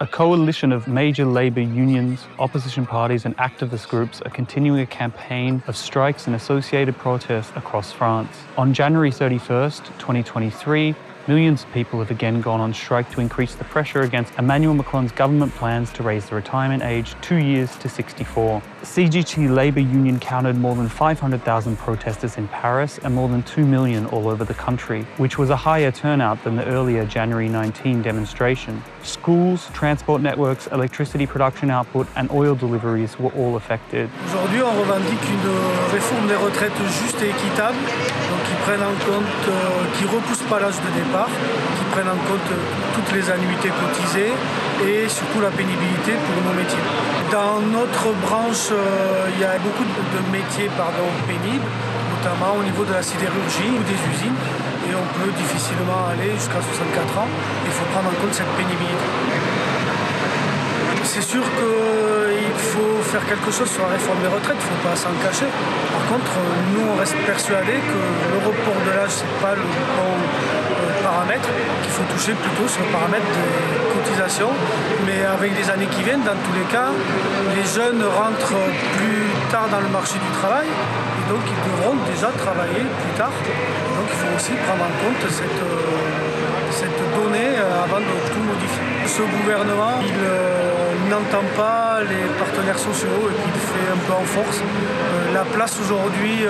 A coalition of major labour unions, opposition parties and activist groups are continuing a campaign of strikes and associated protests across France. On January 31st, 2023, millions of people have again gone on strike to increase the pressure against Emmanuel Macron's government plans to raise the retirement age 2 years to 64. CGT Labour Union counted more than 500,000 protesters in Paris and more than 2 million all over the country, which was a higher turnout than the earlier January 19 demonstration. Schools, transport networks, electricity production output and oil deliveries were all affected. Aujourd'hui, on revendique une réforme des retraites juste et équitable, donc qui repousse pas l'âge de départ, qui prennent en compte toutes les annuités cotisées et surtout la pénibilité pour nos métiers. Dans notre branche, il y a beaucoup de métiers pénibles, notamment au niveau de la sidérurgie ou des usines, et on peut difficilement aller jusqu'à 64 ans. Il faut prendre en compte cette pénibilité. C'est sûr qu'il faut faire quelque chose sur la réforme des retraites, il ne faut pas s'en cacher. Par contre, nous, on reste persuadés que le report de l'âge, ce n'est pas le bon paramètre, qu'il faut toucher plutôt sur le paramètre des cotisations. Mais avec les années qui viennent, dans tous les cas, les jeunes rentrent plus tard dans le marché du travail, et donc ils devront déjà travailler plus tard. Donc il faut aussi prendre en compte cette donnée avant de tout modifier. Ce gouvernement, il n'entend pas les partenaires sociaux et qu'il fait un peu en force. La place aujourd'hui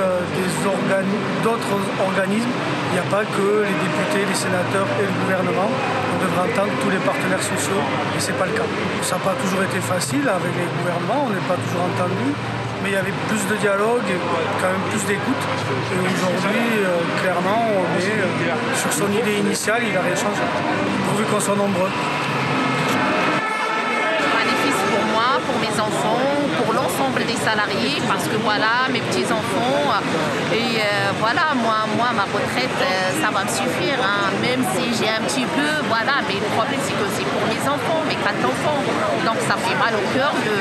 d'autres organismes, il n'y a pas que les députés, les sénateurs et le gouvernement. On devrait entendre tous les partenaires sociaux et ce n'est pas le cas. Ça n'a pas toujours été facile avec les gouvernements, on n'est pas toujours entendu. Mais il y avait plus de dialogue, quand même plus d'écoute. Et aujourd'hui, clairement, on est sur son idée initiale, il n'a rien changé. Pourvu qu'on soit nombreux. Bénéfice pour moi, pour mes enfants, pour l'ensemble des salariés, parce que voilà, mes petits-enfants, et voilà, moi, ma retraite, ça va me suffire, hein, même si j'ai un petit peu, voilà, mais le problème c'est que c'est pour mes enfants, mes 4 enfants, donc ça fait mal au cœur de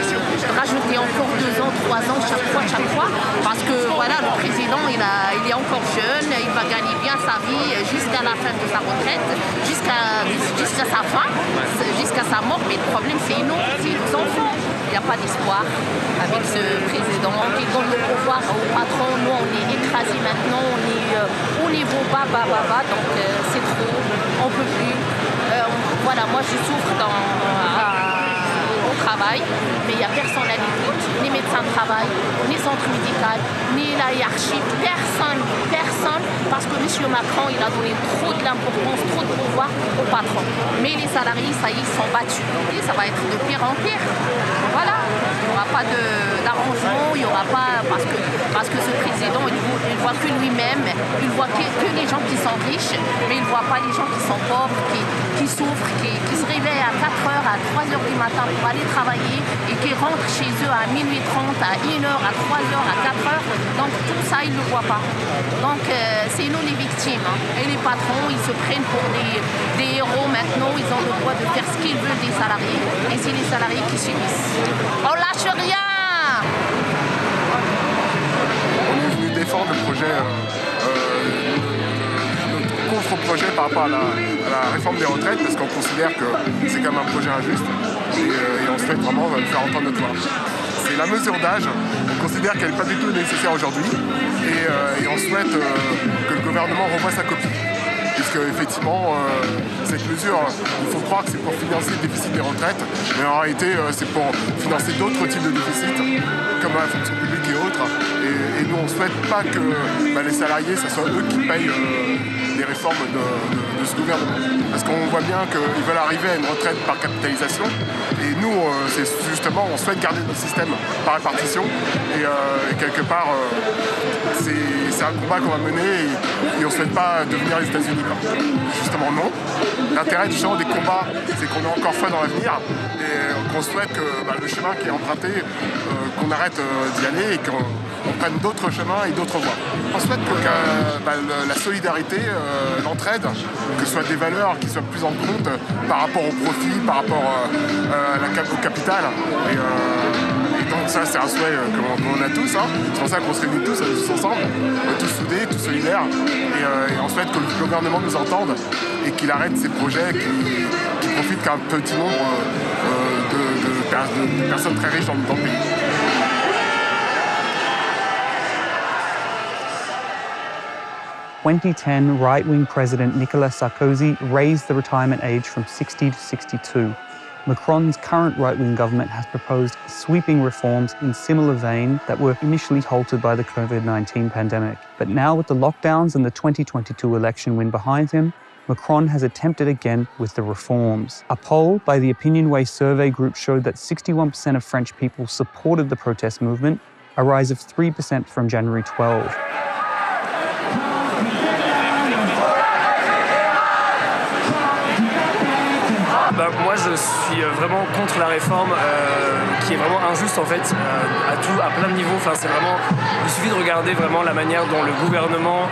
rajouter encore 2 ans, 3 ans chaque fois, parce que voilà, le président, il est encore jeune, il va gagner bien sa vie jusqu'à la fin de sa retraite, jusqu'à sa fin, jusqu'à sa mort, mais le problème c'est nous, c'est nos enfants. Il n'y a pas d'espoir avec ce président qui donne le pouvoir au patron. Nous, on est écrasés maintenant, on est au niveau bas, donc c'est trop, on ne peut plus. Voilà, moi je souffre au travail, mais il n'y a personne à l'écoute, ni médecins de travail, ni centre médical, ni la hiérarchie, personne, parce que M. Macron, il a donné trop de l'importance, trop de pouvoir au patron. Mais les salariés, ça y est, ils sont battus. Et ça va être de pire en pire. Voilà, il n'y aura pas d'arrangement, il n'y aura pas, parce que ce président, il ne voit que lui-même, il ne voit que les gens qui sont riches, mais il ne voit pas les gens qui sont pauvres, qui souffrent, qui se réveillent à 4h, à 3h du matin pour aller travailler et qui rentrent chez eux à minuit 30, à 1h, à 3h, à 4h. Donc tout ça, ils ne le voient pas. Donc c'est nous les victimes. Hein. Et les patrons, ils se prennent pour des héros maintenant. Ils ont le droit de faire ce qu'ils veulent des salariés. Et c'est les salariés qui subissent. On lâche rien. On est venu défendre le projet, notre contre-projet par rapport à la réforme des retraites, parce qu'on considère que c'est quand même un projet injuste et on souhaite vraiment faire entendre notre voix. C'est la mesure d'âge, on considère qu'elle n'est pas du tout nécessaire aujourd'hui et on souhaite que le gouvernement revoie sa copie. Puisque effectivement, cette mesure, il faut croire que c'est pour financer le déficit des retraites, mais en réalité, c'est pour financer d'autres types de déficits, comme la fonction publique et autres. Et nous, on ne souhaite pas que les salariés, ce soit eux qui payent les réformes de ce gouvernement. Parce qu'on voit bien qu'ils veulent arriver à une retraite par capitalisation. Et nous, c'est justement, on souhaite garder notre système par répartition. Et quelque part, c'est un combat qu'on va mener et on ne souhaite pas devenir les États-Unis. Justement, non. L'intérêt du champ des combats, c'est qu'on a encore foi dans l'avenir et qu'on souhaite que le chemin qui est emprunté, qu'on arrête d'y aller et qu'on prenne d'autres chemins et d'autres voies. On souhaite que la solidarité, l'entraide, que ce soit des valeurs qui soient plus en compte par rapport au profit, par rapport au capital. Et donc Donc ça, c'est un souhait qu'on a tous. Hein. C'est pour ça qu'on se réunit tous ensemble, tous soudés, tous solidaires. Et on souhaite que le gouvernement nous entende et qu'il arrête ces projets qui profitent qu'un petit nombre de personnes très riches dans le pays. In 2010, right-wing President Nicolas Sarkozy raised the retirement age from 60 to 62. Macron's current right-wing government has proposed sweeping reforms in similar vein that were initially halted by the COVID-19 pandemic. But now with the lockdowns and the 2022 election win behind him, Macron has attempted again with the reforms. A poll by the Opinionway survey group showed that 61% of French people supported the protest movement, a rise of 3% from January 12. Moi, je suis vraiment contre la réforme qui est vraiment injuste en fait à plein de niveaux. Enfin, c'est vraiment, il suffit de regarder vraiment la manière dont le gouvernement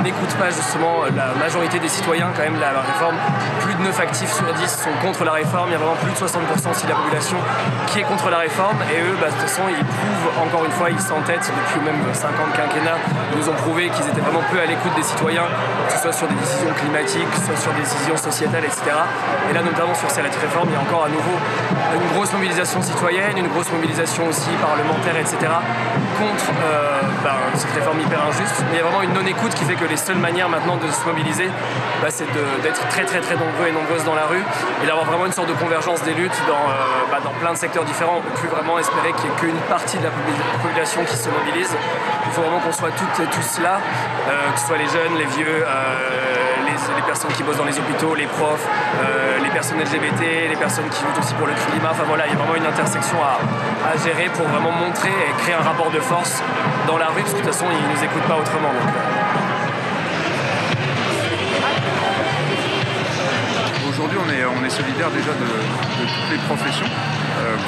n'écoute pas justement la majorité des citoyens. Quand même, la réforme, plus de 9 actifs sur 10 sont contre la réforme. Il y a vraiment plus de 60% aussi de la population qui est contre la réforme. Et eux, de toute façon, ils prouvent encore une fois, ils s'entêtent depuis même 50 quinquennats. Ils nous ont prouvé qu'ils étaient vraiment peu à l'écoute des citoyens, que ce soit sur des décisions climatiques, que ce soit sur des décisions sociétales, etc. Et là, notamment sur cette réforme, il y a encore à nouveau une grosse mobilisation citoyenne, une grosse mobilisation aussi parlementaire, etc. contre cette réforme hyper injuste. Mais il y a vraiment une non-écoute qui fait que les seules manières maintenant de se mobiliser, c'est d'être très très très nombreux et nombreuses dans la rue et d'avoir vraiment une sorte de convergence des luttes dans plein de secteurs différents. On ne peut plus vraiment espérer qu'il n'y ait qu'une partie de la population qui se mobilise. Il faut vraiment qu'on soit toutes et tous là, que ce soit les jeunes, les vieux, les personnes qui bossent dans les hôpitaux, les profs, les personnes LGBT, les personnes qui luttent aussi pour le climat. Enfin voilà, il y a vraiment une intersection à gérer pour vraiment montrer et créer un rapport de force dans la rue, parce que de toute façon, ils ne nous écoutent pas autrement. Aujourd'hui, on est solidaire déjà de toutes les professions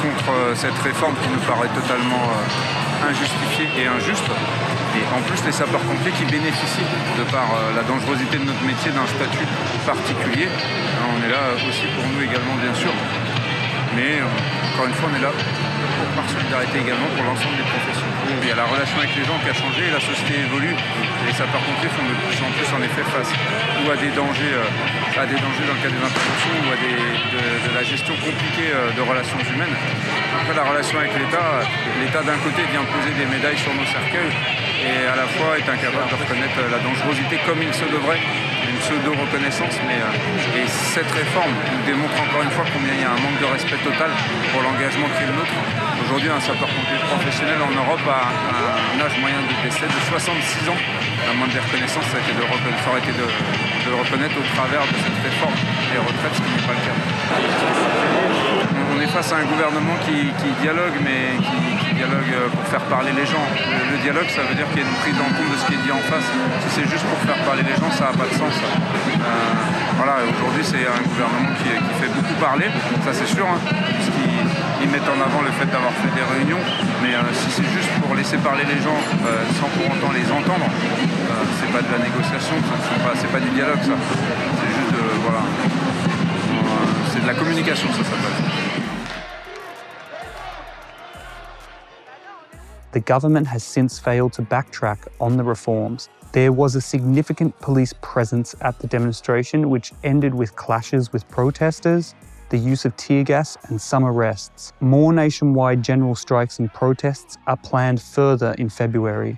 contre cette réforme qui nous paraît totalement injustifiée et injuste. Et en plus, les sapeurs-pompiers qui bénéficient, de par la dangerosité de notre métier, d'un statut particulier. On est là aussi pour nous également, bien sûr. Mais encore une fois, on est là par solidarité également pour l'ensemble des professions. Il y a la relation avec les gens qui a changé, la société évolue. Les sapeurs-pompiers font de plus en plus en effet face ou à des dangers dans le cas des interventions ou à de la gestion compliquée de relations humaines. Après, la relation avec l'État d'un côté vient poser des médailles sur nos cercueils et à la fois est incapable de reconnaître la dangerosité comme il se devrait, une pseudo-reconnaissance. Et cette réforme nous démontre encore une fois combien il y a un manque de respect total pour l'engagement qui est le nôtre. Aujourd'hui, un sapeur-pompier professionnel en Europe a un âge moyen de décès de 66 ans. La moindre des reconnaissances, ça aurait été de le reconnaître au travers de cette réforme des retraites, ce qui n'est pas le cas. On est face à un gouvernement qui dialogue, mais qui dialogue pour faire parler les gens. Le dialogue, ça veut dire qu'il y a une prise en compte de ce qui est dit en face. Si c'est juste pour faire parler les gens, ça n'a pas de sens. Voilà, aujourd'hui, c'est un gouvernement qui fait beaucoup parler, ça c'est sûr, hein, puisqu'ils mettent en avant le fait d'avoir fait des réunions, mais si c'est juste pour laisser parler les gens sans pour autant les entendre, c'est pas de la négociation, c'est pas du dialogue, ça. C'est juste c'est de la communication, ça s'appelle. The government has since failed to backtrack on the reforms. There was a significant police presence at the demonstration, which ended with clashes with protesters, the use of tear gas and some arrests. More nationwide general strikes and protests are planned further in February.